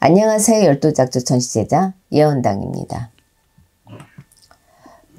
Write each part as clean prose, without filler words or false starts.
안녕하세요. 열도작조 천시제자 예언당입니다.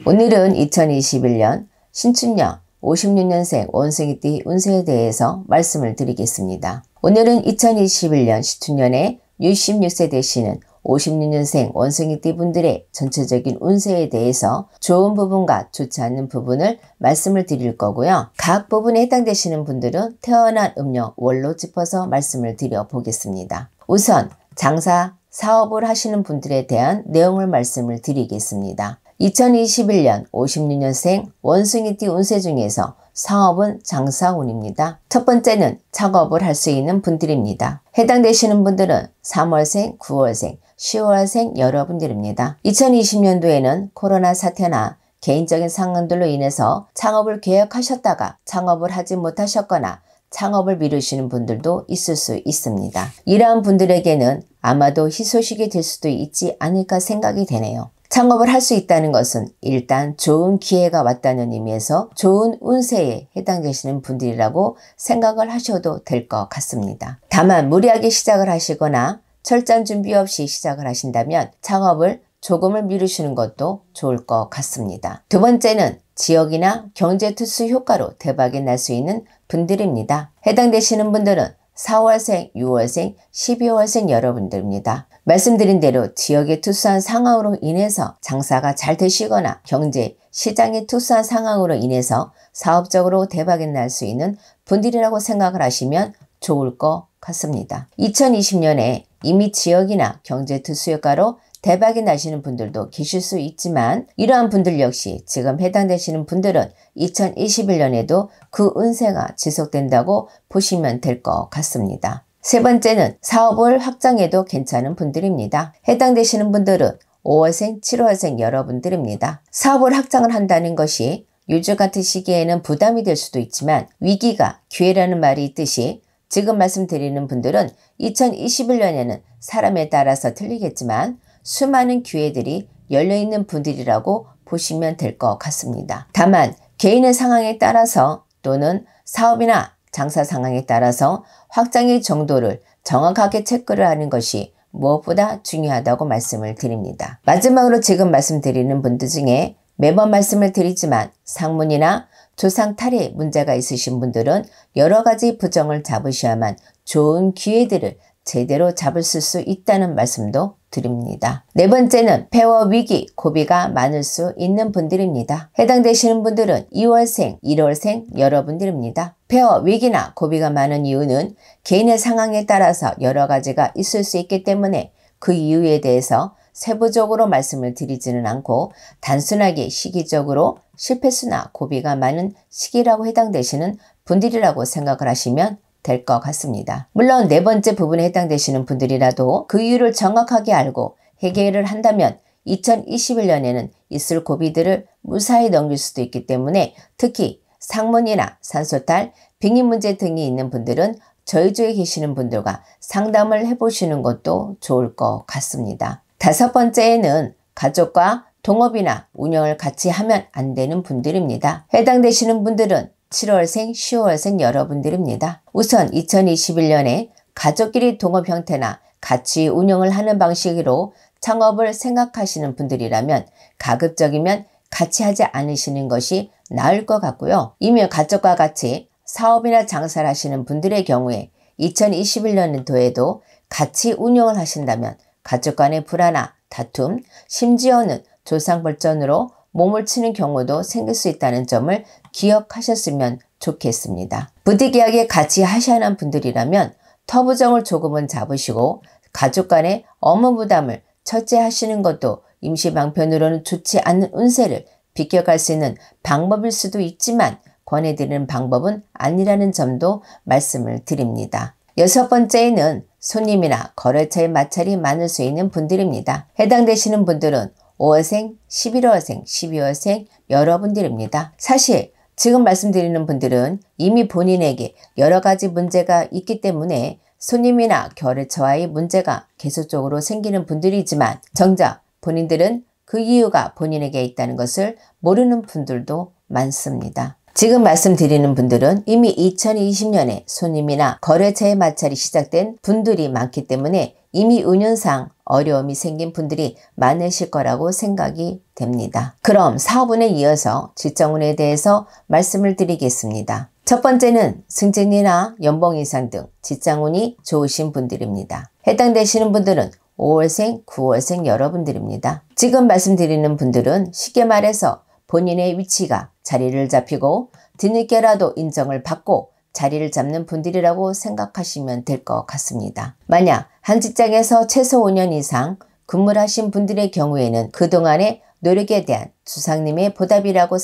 오늘은 2021년 신춘년 56년생 원숭이띠 운세에 대해서 말씀을 드리겠습니다. 오늘은 2021년 신춘년에 66세 되시는 56년생 원숭이띠 분들의 전체적인 운세에 대해서 좋은 부분과 좋지 않는 부분을 말씀을 드릴 거고요. 각 부분에 해당되시는 분들은 태어난 음력 월로 짚어서 말씀을 드려 보겠습니다. 우선 장사, 사업을 하시는 분들에 대한 내용을 말씀을 드리겠습니다. 2021년 56년생 원숭이띠 운세 중에서 사업은 장사운입니다. 첫 번째는 작업을 할 수 있는 분들입니다. 해당되시는 분들은 3월생, 9월생, 10월생 여러분들입니다. 2020년도에는 코로나 사태나 개인적인 상황들로 인해서 창업을 계획하셨다가 창업을 하지 못하셨거나 창업을 미루시는 분들도 있을 수 있습니다. 이러한 분들에게는 아마도 희소식이 될 수도 있지 않을까 생각이 되네요. 창업을 할 수 있다는 것은 일단 좋은 기회가 왔다는 의미에서 좋은 운세에 해당되시는 분들이라고 생각을 하셔도 될 것 같습니다. 다만 무리하게 시작을 하시거나 철저한 준비 없이 시작을 하신다면 창업을 조금을 미루시는 것도 좋을 것 같습니다. 두 번째는 지역이나 경제 투수 효과로 대박이 날 수 있는 분들입니다. 해당되시는 분들은 4월생, 6월생, 12월생 여러분들입니다. 말씀드린 대로 지역의 투수한 상황으로 인해서 장사가 잘 되시거나 경제, 시장의 투수한 상황으로 인해서 사업적으로 대박이 날 수 있는 분들이라고 생각을 하시면 좋을 것 같습니다. 2020년에 이미 지역이나 경제 투수 효과로 대박이 나시는 분들도 계실 수 있지만 이러한 분들 역시 지금 해당되시는 분들은 2021년에도 그 운세가 지속된다고 보시면 될 것 같습니다. 세 번째는 사업을 확장해도 괜찮은 분들입니다. 해당되시는 분들은 5월생, 7월생 여러분들입니다. 사업을 확장을 한다는 것이 요즘 같은 시기에는 부담이 될 수도 있지만 위기가 기회라는 말이 있듯이 지금 말씀드리는 분들은 2021년에는 사람에 따라서 틀리겠지만 수많은 기회들이 열려있는 분들이라고 보시면 될 것 같습니다. 다만 개인의 상황에 따라서 또는 사업이나 장사 상황에 따라서 확장의 정도를 정확하게 체크를 하는 것이 무엇보다 중요하다고 말씀을 드립니다. 마지막으로 지금 말씀드리는 분들 중에 매번 말씀을 드리지만 상문이나 조상 탈에 문제가 있으신 분들은 여러 가지 부정을 잡으셔야만 좋은 기회들을 제대로 잡으실 수 있다는 말씀도 드립니다. 네 번째는 폐허 위기, 고비가 많을 수 있는 분들입니다. 해당되시는 분들은 2월생, 1월생 여러분들입니다. 폐허 위기나 고비가 많은 이유는 개인의 상황에 따라서 여러 가지가 있을 수 있기 때문에 그 이유에 대해서 세부적으로 말씀을 드리지는 않고 단순하게 시기적으로 실패수나 고비가 많은 시기라고 해당되시는 분들이라고 생각을 하시면 될 것 같습니다. 물론 네 번째 부분에 해당되시는 분들이라도 그 이유를 정확하게 알고 해결을 한다면 2021년에는 있을 고비들을 무사히 넘길 수도 있기 때문에 특히 상문이나 산소탈, 빙의 문제 등이 있는 분들은 저희 주에 계시는 분들과 상담을 해보시는 것도 좋을 것 같습니다. 다섯 번째에는 가족과 동업이나 운영을 같이 하면 안 되는 분들입니다. 해당되시는 분들은 7월생, 10월생 여러분들입니다. 우선 2021년에 가족끼리 동업 형태나 같이 운영을 하는 방식으로 창업을 생각하시는 분들이라면 가급적이면 같이 하지 않으시는 것이 나을 것 같고요. 이미 가족과 같이 사업이나 장사를 하시는 분들의 경우에 2021년도에도 같이 운영을 하신다면 가족 간의 불화나 다툼, 심지어는 조상벌전으로 몸을 치는 경우도 생길 수 있다는 점을 기억하셨으면 좋겠습니다. 부득이하게 같이 하셔야 하는 분들이라면 터부정을 조금은 잡으시고 가족 간의 업무 부담을 처치하시는 것도 임시방편으로는 좋지 않는 운세를 비껴갈 수 있는 방법일 수도 있지만 권해드리는 방법은 아니라는 점도 말씀을 드립니다. 여섯 번째에는 손님이나 거래처의 마찰이 많을 수 있는 분들입니다. 해당되시는 분들은 5월생, 11월생, 12월생 여러분들입니다. 사실 지금 말씀드리는 분들은 이미 본인에게 여러 가지 문제가 있기 때문에 손님이나 거래처와의 문제가 계속적으로 생기는 분들이지만 정작 본인들은 그 이유가 본인에게 있다는 것을 모르는 분들도 많습니다. 지금 말씀드리는 분들은 이미 2020년에 손님이나 거래처의 마찰이 시작된 분들이 많기 때문에 이미 운연상 어려움이 생긴 분들이 많으실 거라고 생각이 됩니다. 그럼 사업운에 이어서 직장운에 대해서 말씀을 드리겠습니다. 첫 번째는 승진이나 연봉 인상 등 직장운이 좋으신 분들입니다. 해당되시는 분들은 5월생, 9월생 여러분들입니다. 지금 말씀드리는 분들은 쉽게 말해서 본인의 위치가 자리를 잡히고 뒤늦게라도 인정을 받고 자리를 잡는 분들이라고 생각하시면 될 것 같습니다. 만약 한 직장에서 최소 5년 이상 근무를 하신 분들의 경우에는 그동안의 노력에 대한 주상님의 보답이라고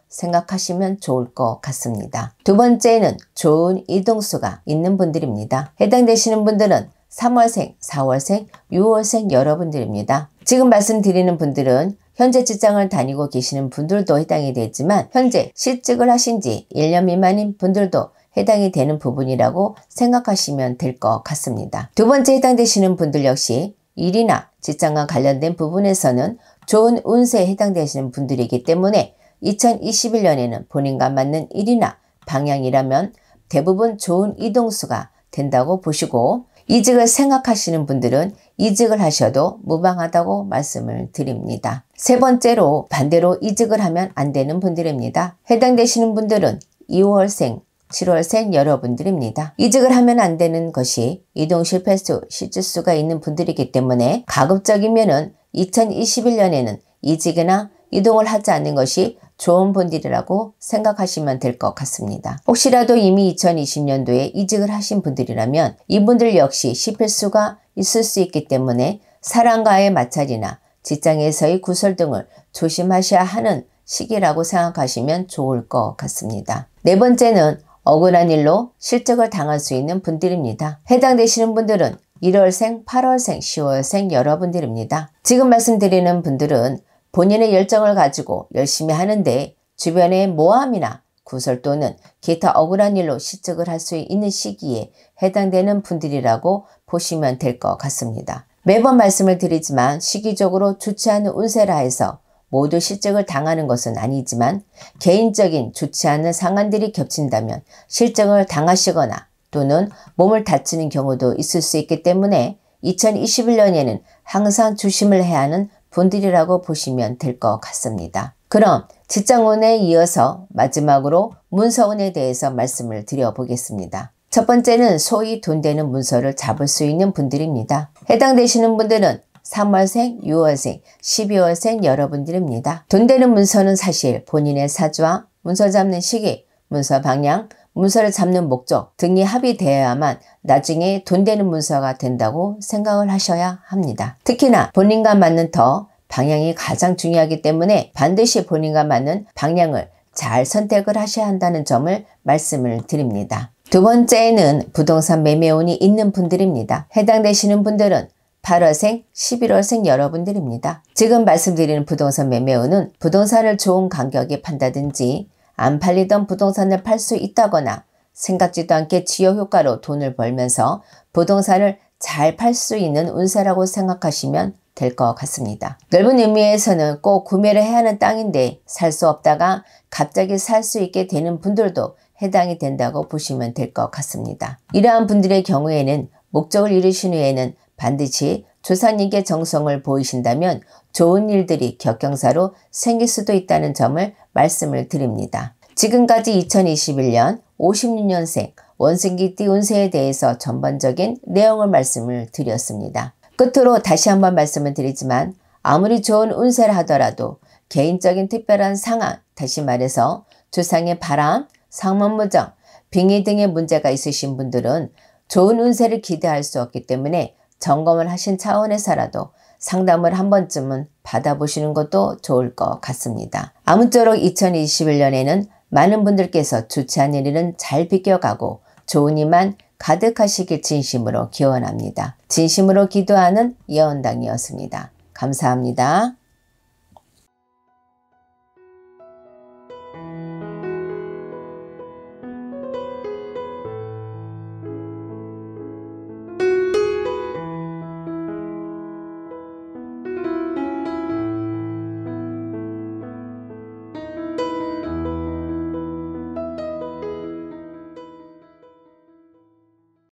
생각하시면 좋을 것 같습니다. 두 번째는 좋은 이동수가 있는 분들입니다. 해당되시는 분들은 3월생, 4월생, 6월생 여러분들입니다. 지금 말씀드리는 분들은 현재 직장을 다니고 계시는 분들도 해당이 되지만 현재 실직을 하신 지 1년 미만인 분들도 해당이 되는 부분이라고 생각하시면 될 것 같습니다. 두 번째 해당되시는 분들 역시 일이나 직장과 관련된 부분에서는 좋은 운세에 해당되시는 분들이기 때문에 2021년에는 본인과 맞는 일이나 방향이라면 대부분 좋은 이동수가 된다고 보시고 이직을 생각하시는 분들은 이직을 하셔도 무방하다고 말씀을 드립니다. 세 번째로 반대로 이직을 하면 안 되는 분들입니다. 해당되시는 분들은 2월생, 7월생 여러분들입니다. 이직을 하면 안 되는 것이 이동 실패수, 실직수가 있는 분들이기 때문에 가급적이면은 2021년에는 이직이나 이동을 하지 않는 것이 좋은 분들이라고 생각하시면 될 것 같습니다. 혹시라도 이미 2020년도에 이직을 하신 분들이라면 이분들 역시 실패수가 있을 수 있기 때문에 사람과의 마찰이나 직장에서의 구설 등을 조심하셔야 하는 시기라고 생각하시면 좋을 것 같습니다. 네 번째는 억울한 일로 실직을 당할 수 있는 분들입니다. 해당되시는 분들은 1월생, 8월생, 10월생 여러분들입니다. 지금 말씀드리는 분들은 본인의 열정을 가지고 열심히 하는데 주변의 모함이나 구설 또는 기타 억울한 일로 실직을 할 수 있는 시기에 해당되는 분들이라고 보시면 될 것 같습니다. 매번 말씀을 드리지만 시기적으로 좋지 않은 운세라 해서 모두 실직을 당하는 것은 아니지만 개인적인 좋지 않은 상황들이 겹친다면 실직을 당하시거나 또는 몸을 다치는 경우도 있을 수 있기 때문에 2021년에는 항상 조심을 해야 하는 분들이라고 보시면 될 것 같습니다. 그럼 직장운에 이어서 마지막으로 문서운에 대해서 말씀을 드려보겠습니다. 첫 번째는 소위 돈 되는 문서를 잡을 수 있는 분들입니다. 해당되시는 분들은 3월생, 6월생, 12월생 여러분들입니다. 돈 되는 문서는 사실 본인의 사주와 문서 잡는 시기, 문서 방향, 문서를 잡는 목적 등이 합의되어야만 나중에 돈 되는 문서가 된다고 생각을 하셔야 합니다. 특히나 본인과 맞는 터, 방향이 가장 중요하기 때문에 반드시 본인과 맞는 방향을 잘 선택을 하셔야 한다는 점을 말씀을 드립니다. 두 번째는 부동산 매매운이 있는 분들입니다. 해당되시는 분들은 8월생, 11월생 여러분들입니다. 지금 말씀드리는 부동산 매매운은 부동산을 좋은 가격에 판다든지 안 팔리던 부동산을 팔 수 있다거나 생각지도 않게 지효 효과로 돈을 벌면서 부동산을 잘 팔 수 있는 운세라고 생각하시면 될 것 같습니다. 넓은 의미에서는 꼭 구매를 해야 하는 땅인데 살 수 없다가 갑자기 살 수 있게 되는 분들도 해당이 된다고 보시면 될 것 같습니다. 이러한 분들의 경우에는 목적을 이루신 후에는 반드시 조상님께 정성을 보이신다면 좋은 일들이 격경사로 생길 수도 있다는 점을 말씀을 드립니다. 지금까지 2021년 56년생 원생기띠 운세에 대해서 전반적인 내용을 말씀을 드렸습니다. 끝으로 다시 한번 말씀을 드리지만 아무리 좋은 운세를 하더라도 개인적인 특별한 상황, 다시 말해서 조상의 바람, 상문무정, 빙의 등의 문제가 있으신 분들은 좋은 운세를 기대할 수 없기 때문에 점검을 하신 차원에서라도 상담을 한 번쯤은 받아보시는 것도 좋을 것 같습니다. 아무쪼록 2021년에는 많은 분들께서 좋지 않은 일은 잘 비껴가고 좋은 일만 가득하시길 진심으로 기원합니다. 진심으로 기도하는 예언당이었습니다. 감사합니다.